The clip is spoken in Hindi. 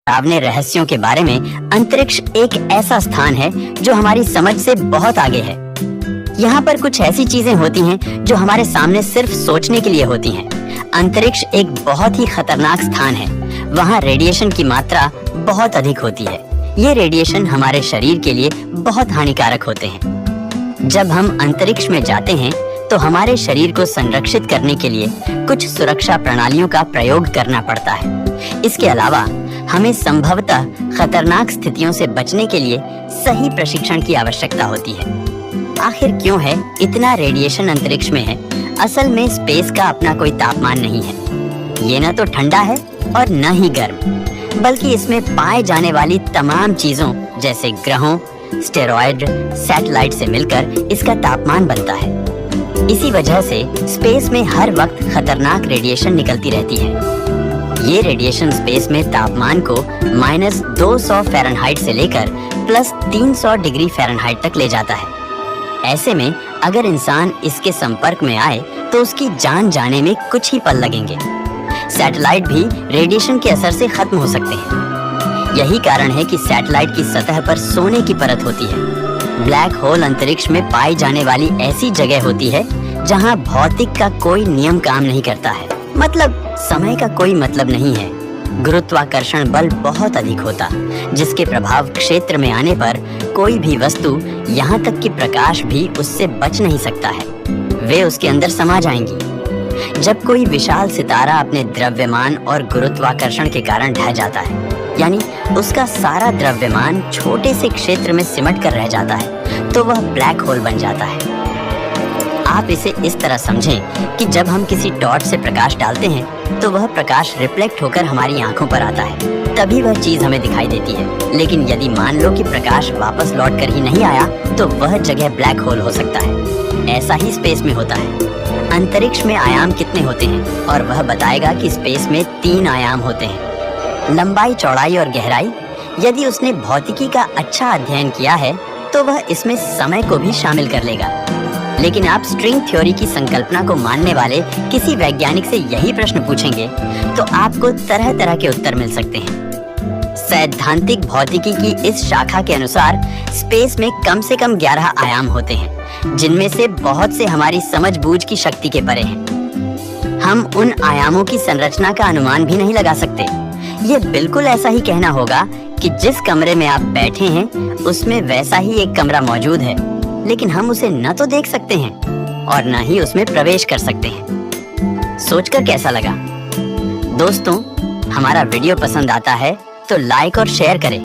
डरावने रहस्यों के बारे में अंतरिक्ष एक ऐसा स्थान है जो हमारी समझ से बहुत आगे है। यहाँ पर कुछ ऐसी चीजें होती हैं जो हमारे सामने सिर्फ सोचने के लिए होती हैं। अंतरिक्ष एक बहुत ही खतरनाक स्थान है। वहाँ रेडिएशन की मात्रा बहुत अधिक होती है। ये रेडिएशन हमारे शरीर के लिए बहुत हानिकारक होते हैं। जब हम अंतरिक्ष में जाते हैं तो हमारे शरीर को संरक्षित करने के लिए कुछ सुरक्षा प्रणालियों का प्रयोग करना पड़ता है। इसके अलावा हमें संभवतः खतरनाक स्थितियों से बचने के लिए सही प्रशिक्षण की आवश्यकता होती है। आखिर क्यों है इतना रेडिएशन अंतरिक्ष में है? असल में स्पेस का अपना कोई तापमान नहीं है। ये न तो ठंडा है और न ही गर्म, बल्कि इसमें पाए जाने वाली तमाम चीजों जैसे ग्रहों, स्टेरॉयड, सैटेलाइट से मिलकर इसका तापमान बनता है। इसी वजह से स्पेस में हर वक्त खतरनाक रेडिएशन निकलती रहती है। ये रेडिएशन स्पेस में तापमान को -200 फ़ारेनहाइट से लेकर +300 डिग्री फ़ारेनहाइट तक ले जाता है। ऐसे में अगर इंसान इसके संपर्क में आए तो उसकी जान जाने में कुछ ही पल लगेंगे। सैटेलाइट भी रेडिएशन के असर से खत्म हो सकते हैं। यही कारण है कि सैटेलाइट की सतह पर सोने की परत होती है। ब्लैक होल अंतरिक्ष में पाई जाने वाली ऐसी जगह होती है जहां भौतिक का कोई नियम काम नहीं करता है। मतलब समय का कोई मतलब नहीं है। गुरुत्वाकर्षण बल बहुत अधिक होता, जिसके प्रभाव क्षेत्र में आने पर कोई भी वस्तु, यहाँ तक कि प्रकाश भी उससे बच नहीं सकता है। वे उसके अंदर समा जाएंगी। जब कोई विशाल सितारा अपने द्रव्यमान और गुरुत्वाकर्षण के कारण ढह जाता है, यानी उसका सारा द्रव्यमान छोटे से क्षेत्र में सिमट कर रह जाता है, तो वह ब्लैक होल बन जाता है। आप इसे इस तरह समझें कि जब हम किसी टॉर्च से प्रकाश डालते हैं तो वह प्रकाश रिफ्लेक्ट होकर हमारी आंखों पर आता है, तभी वह चीज हमें दिखाई देती है। लेकिन यदि मान लो कि प्रकाश वापस लौट कर ही नहीं आया तो वह जगह ब्लैक होल हो सकता है। ऐसा ही स्पेस में होता है। अंतरिक्ष में आयाम कितने होते हैं? और वह बताएगा कि स्पेस में 3 आयाम होते हैं, लंबाई, चौड़ाई और गहराई। यदि उसने भौतिकी का अच्छा अध्ययन किया है तो वह इसमें समय को भी शामिल कर लेगा। लेकिन आप स्ट्रिंग थ्योरी की संकल्पना को मानने वाले किसी वैज्ञानिक से यही प्रश्न पूछेंगे तो आपको तरह तरह के उत्तर मिल सकते हैं। सैद्धांतिक भौतिकी की इस शाखा के अनुसार स्पेस में कम से कम 11 आयाम होते हैं, जिनमें से बहुत से हमारी समझ-बूझ की शक्ति के परे हैं। हम उन आयामों की संरचना का अनुमान भी नहीं लगा सकते। ये बिल्कुल ऐसा ही कहना होगा कि जिस कमरे में आप बैठे हैं उसमें वैसा ही एक कमरा मौजूद है, लेकिन हम उसे न तो देख सकते हैं और न ही उसमें प्रवेश कर सकते हैं। सोचकर कैसा लगा? दोस्तों, हमारा वीडियो पसंद आता है तो लाइक और शेयर करें।